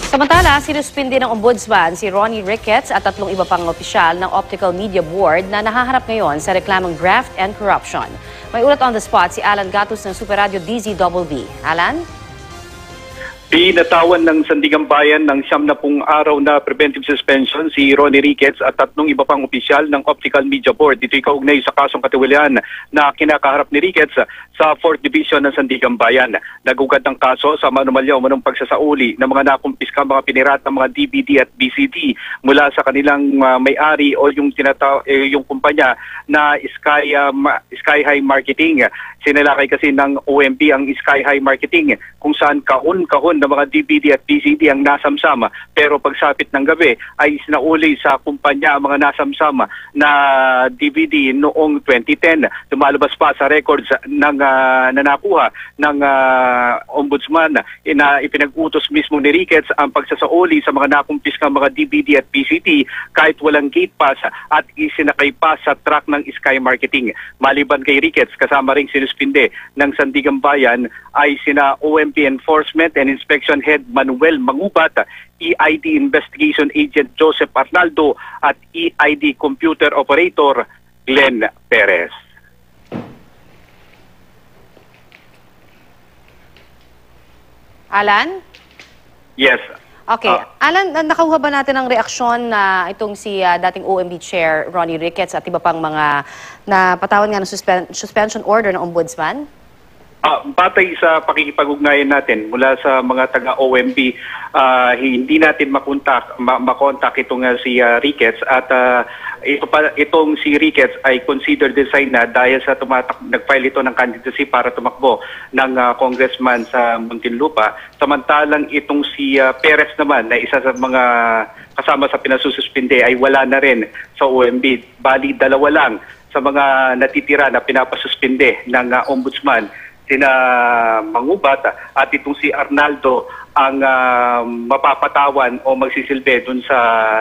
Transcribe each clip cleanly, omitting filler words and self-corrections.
Samantala, sinuspindi ng Ombudsman si Ronnie Ricketts at 3 iba pang opisyal ng Optical Media Board na nahaharap ngayon sa reklamong graft and corruption. May ulat on the spot si Alan Gatus ng Super Radio DZBB. Alan? Pinatawan ng Sandigan Bayan ng 70 araw na preventive suspension si Ronnie Ricketts at 3 iba pang opisyal ng Optical Media Board. Dito'y kaugnay sa kasong katiwalian na kinakaharap ni Ricketts sa 4th Division ng Sandigan Bayan. Nagugat ng kaso sa anomalya o manong pagsasauli ng mga nakumpiska mga pinirat ng mga DVD at BCD mula sa kanilang may-ari o yung yung kumpanya na Sky High Marketing. Sinalakay kasi ng OMB ang Sky High Marketing kung saan kahon-kahon na mga DVD at BCD ang nasamsama, pero pagsapit ng gabi ay sinauli sa kumpanya ang mga nasamsama na DVD noong 2010. Lumalabas pa sa records ng nakuha ng Ombudsman na ipinag-utos mismo ni Ricketts ang pagsasauli sa mga nakumpiskang mga DVD at BCD kahit walang gate pass at isinakay pa sa truck ng Sky Marketing. Maliban kay Ricketts, kasama ring sinuspinde ng Sandigan Bayan ay sina OMB Enforcement and Inspection Head Manuel Mangubat, EID Investigation Agent Joseph Arnaldo at EID Computer Operator Glenn Perez. Alan? Yes. Okay. Alan, nakuha ba natin ang reaksyon na itong si dating OMB Chair Ronnie Ricketts at iba pang mga napatawan nga ng suspension order ng Ombudsman? Batay sa pakikipag-ugnayan natin mula sa mga taga-OMB, hindi natin makontak itong si Ricketts at itong si Ricketts ay considered design na dahil sa nag-file ito ng candidacy para tumakbo ng congressman sa Muntinlupa. Samantalang itong si Perez naman na isa sa mga kasama sa pinasususpinde ay wala na rin sa OMB. Bali, 2 lang sa mga natitira na pinapasuspinde ng Ombudsman, sina Mangubat at itong si Arnaldo ang mapapatawan o magsisilbi dun sa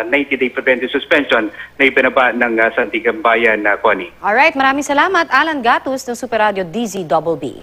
90-day preventive suspension na ibinaba ng Sandigan Bayan, Connie. Alright, maraming salamat. Alan Gatus ng Super Radio DZBB.